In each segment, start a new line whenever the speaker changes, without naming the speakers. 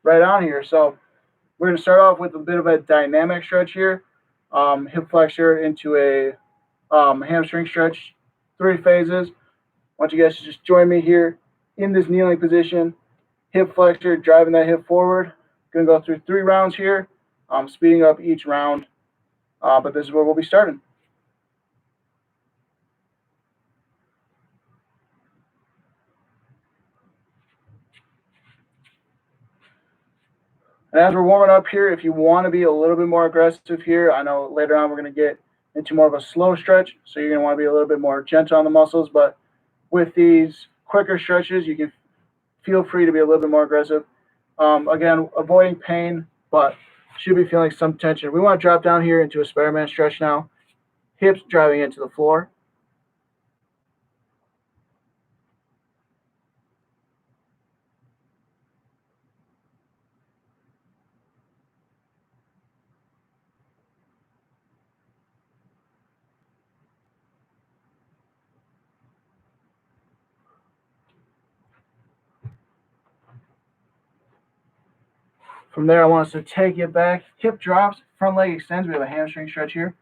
right on here. So we're going to start off with a bit of a dynamic stretch here. Hip flexor into a hamstring stretch, 3 phases. I want you guys to just join me here in this kneeling position. Hip flexor, driving that hip forward. Going to go through 3 rounds here, speeding up each round. But this is where we'll be starting. And as we're warming up here, if you want to be a little bit more aggressive here, I know later on we're going to get into more of a slow stretch, so you're going to want to be a little bit more gentle on the muscles. But with these quicker stretches, you can feel free to be a little bit more aggressive. Again, avoiding pain, but should be feeling some tension. We want to drop down here into a Spider-Man stretch now. Hips driving into the floor. From there, I want us to take it back. Hip drops, front leg extends. We have a hamstring stretch here.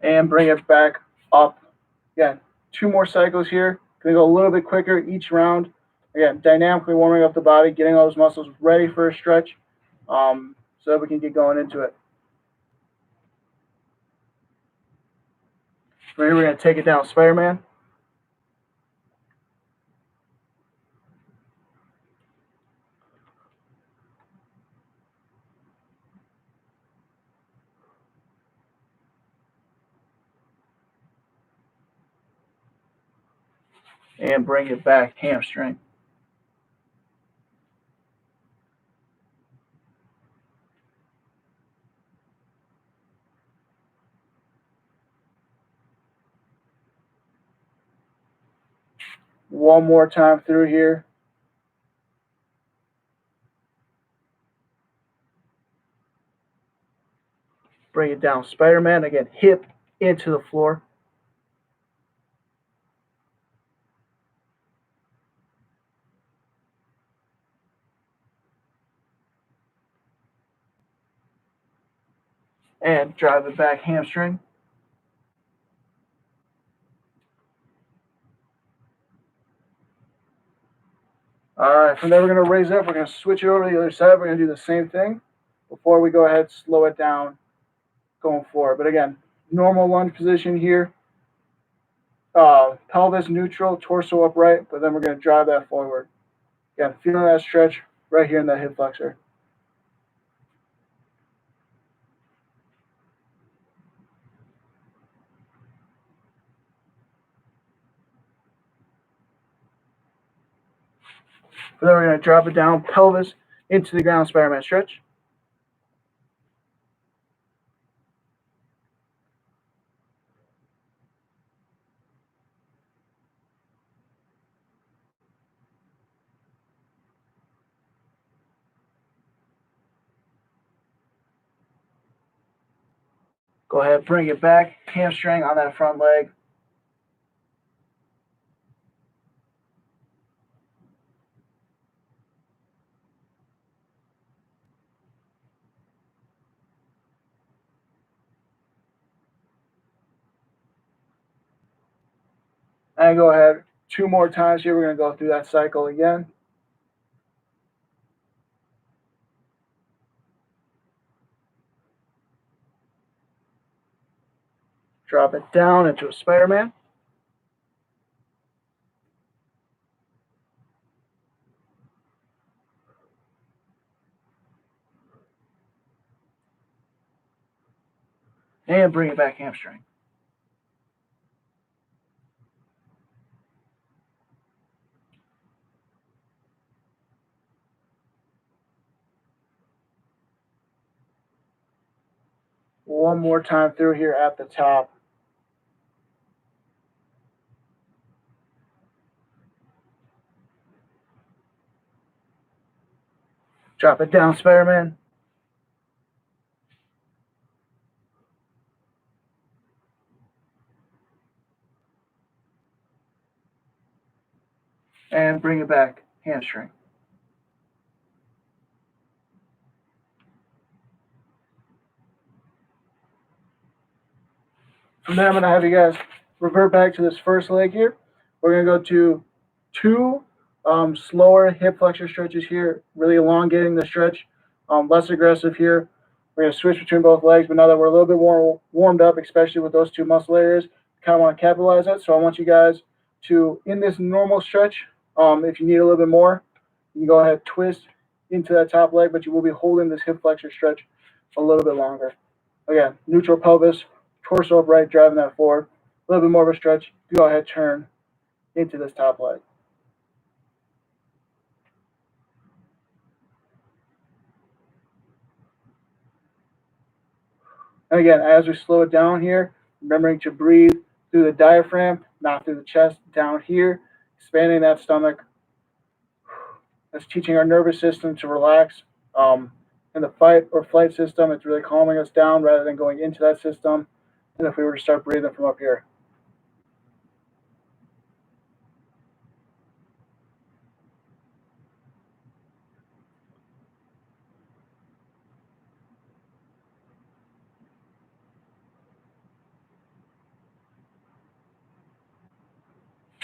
And bring it back up. Again, 2 more cycles here. Gonna go a little bit quicker each round. Again, dynamically warming up the body, getting all those muscles ready for a stretch, so that we can get going into it. Right here, we're gonna take it down, Spider-Man. And bring it back, hamstring. One more time through here. Bring it down, Spider-Man. Again, hip into the floor. And drive it back, hamstring. All right, from there we're going to raise up. We're going to switch it over to the other side. We're going to do the same thing before we go ahead, slow it down, going forward. But again, normal lunge position here. Pelvis neutral, torso upright, but then we're going to drive that forward. Again, feeling that stretch right here in that hip flexor. Then we're going to drop it down, pelvis into the ground, Spider-Man stretch. Go ahead, bring it back, hamstring on that front leg. And go ahead, 2 more times here. We're going to go through that cycle again. Drop it down into a Spider-Man. And bring it back, hamstring. One more time through here at the top. Drop it down, Spider-Man. And bring it back, hamstring. From there, I'm going to have you guys revert back to this first leg here. We're going to go to two slower hip flexor stretches here, really elongating the stretch, less aggressive here. We're going to switch between both legs, but now that we're a little bit more warmed up, especially with those two muscle areas, kind of want to capitalize that. So I want you guys to, in this normal stretch, if you need a little bit more, you can go ahead, twist into that top leg, but you will be holding this hip flexor stretch a little bit longer. Again, neutral pelvis, torso upright, driving that forward. A little bit more of a stretch. Go ahead, turn into this top leg. And again, as we slow it down here, remembering to breathe through the diaphragm, not through the chest, down here, expanding that stomach. That's teaching our nervous system to relax. In the fight or flight system, it's really calming us down rather than going into that system. And if we were to start breathing from up here.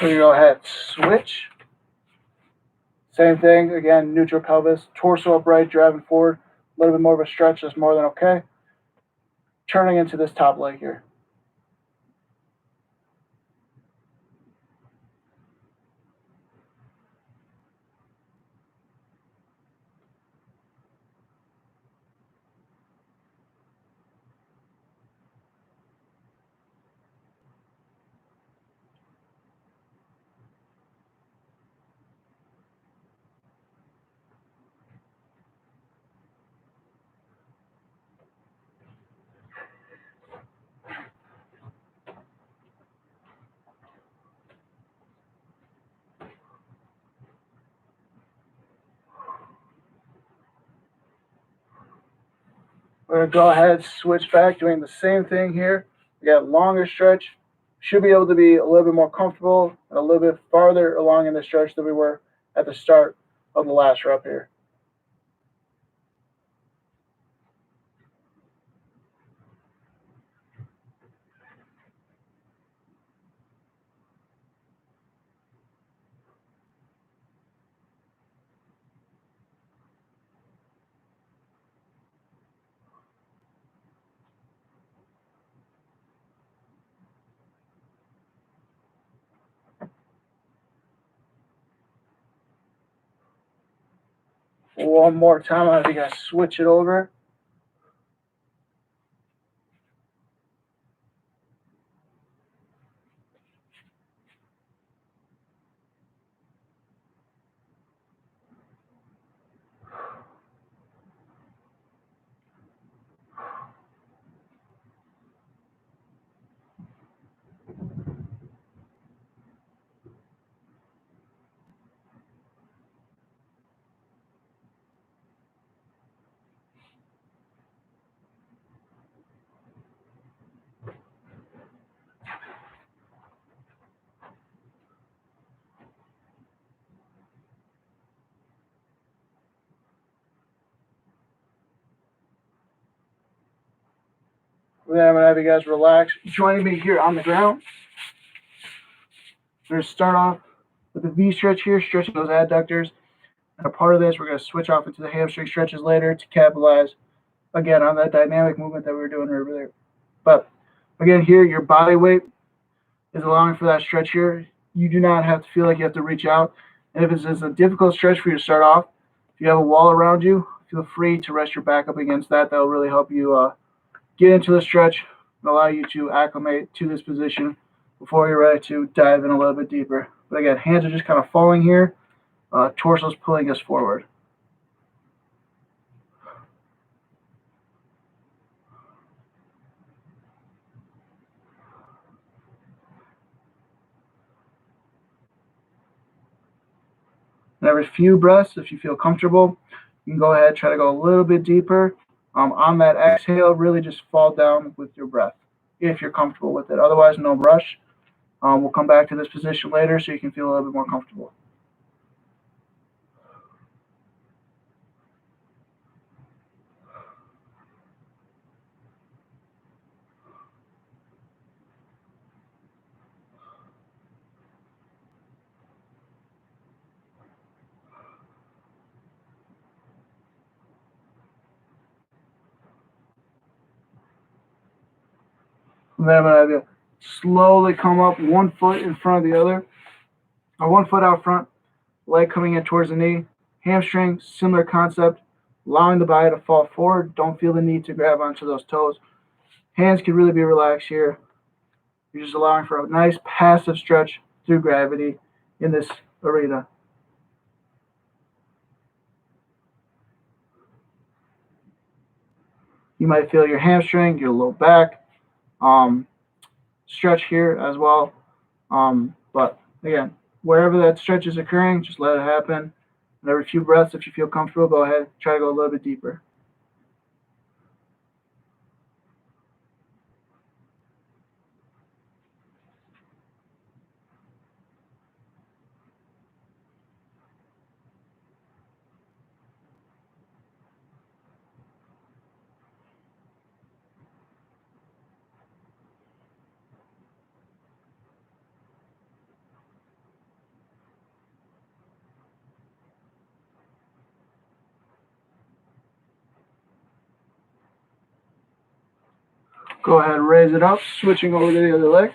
So you go ahead, switch. Same thing, again, neutral pelvis, torso upright, driving forward, a little bit more of a stretch, that's more than okay. Turning into this top leg here. We're going to go ahead, switch back, doing the same thing here. We got longer stretch. Should be able to be a little bit more comfortable and a little bit farther along in the stretch than we were at the start of the last rep here. One more time, I'll have you guys switch it over. Then I'm going to have you guys relax, joining me here on the ground. We're going to start off with a V stretch here, stretching those adductors. And a part of this, we're going to switch off into the hamstring stretches later to capitalize, again, on that dynamic movement that we were doing earlier. But again, here, your body weight is allowing for that stretch here. You do not have to feel like you have to reach out. And if it's a difficult stretch for you to start off, if you have a wall around you, feel free to rest your back up against that. That will really help you get into the stretch and allow you to acclimate to this position before you're ready to dive in a little bit deeper. But again, hands are just kind of falling here. Torso's pulling us forward. And every few breaths, if you feel comfortable, You can go ahead, try to go a little bit deeper. On that exhale, really just fall down with your breath if you're comfortable with it. Otherwise, no rush. We'll come back to this position later so you can feel a little bit more comfortable. And then I'm going to have you slowly come up 1 foot in front of the other, or 1 foot out front, leg coming in towards the knee. Hamstring, similar concept, allowing the body to fall forward. Don't feel the need to grab onto those toes. Hands can really be relaxed here. You're just allowing for a nice passive stretch through gravity in this arena. You might feel your hamstring, your low back stretch here as well. But again, wherever that stretch is occurring, just let it happen. And every few breaths, if you feel comfortable, go ahead, try to go a little bit deeper. Go ahead, raise it up, switching over to the other leg.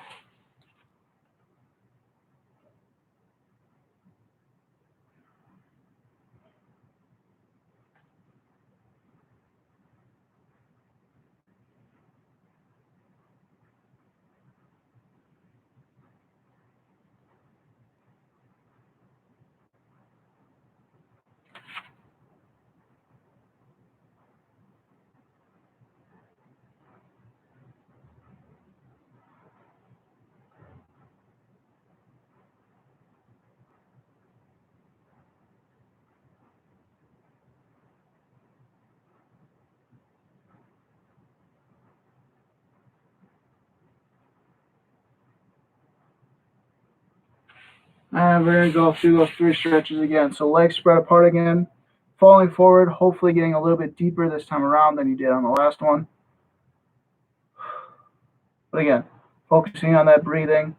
And we're going to go through those 3 stretches again. So legs spread apart again, falling forward, hopefully getting a little bit deeper this time around than you did on the last one. But again, focusing on that breathing,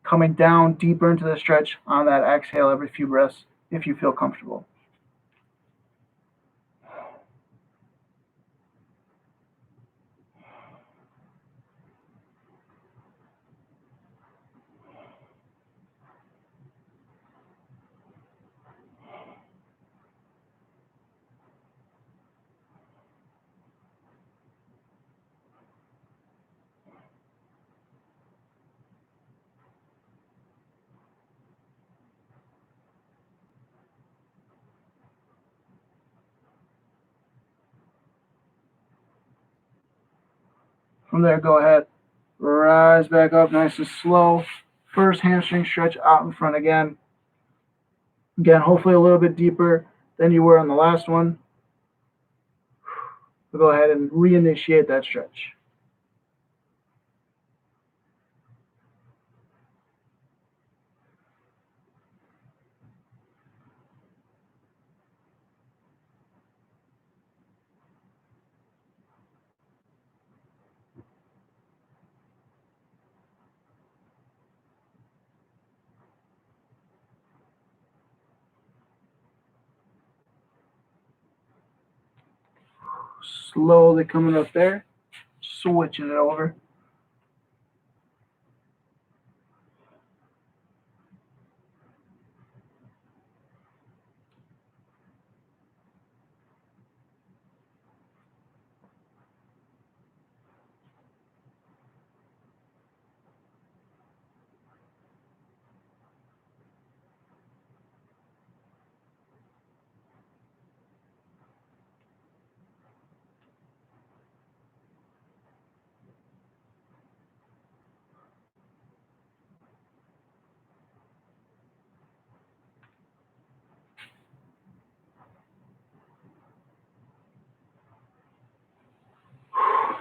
coming down deeper into the stretch on that exhale every few breaths if you feel comfortable. From there, go ahead, rise back up nice and slow. First hamstring stretch out in front again. Again, hopefully a little bit deeper than you were on the last one. We'll go ahead and reinitiate that stretch. Slowly coming up there, switching it over.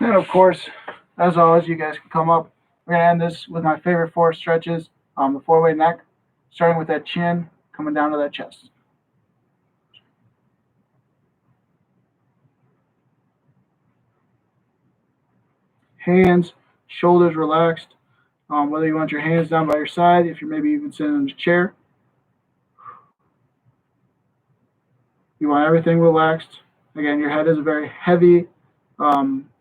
And of course, as always, you guys can come up. We're gonna end this with my favorite four stretches. The four-way neck, starting with that chin, coming down to that chest. Hands, shoulders relaxed. Whether you want your hands down by your side, if you're maybe even sitting in a chair, you want everything relaxed. Again, your head is a very heavy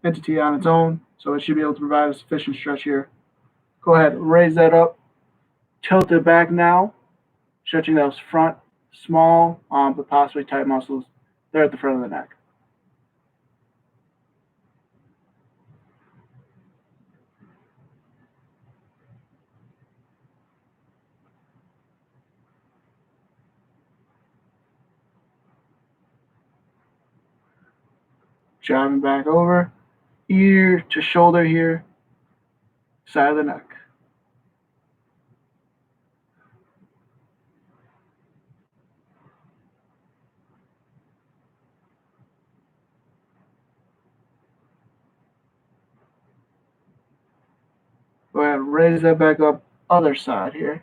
entity on its own, so it should be able to provide a sufficient stretch here. Go ahead, raise that up, tilt it back now, stretching those front, small, but possibly tight muscles there at the front of the neck. Driving back over, ear to shoulder here, side of the neck. Go ahead, raise that back up, other side here.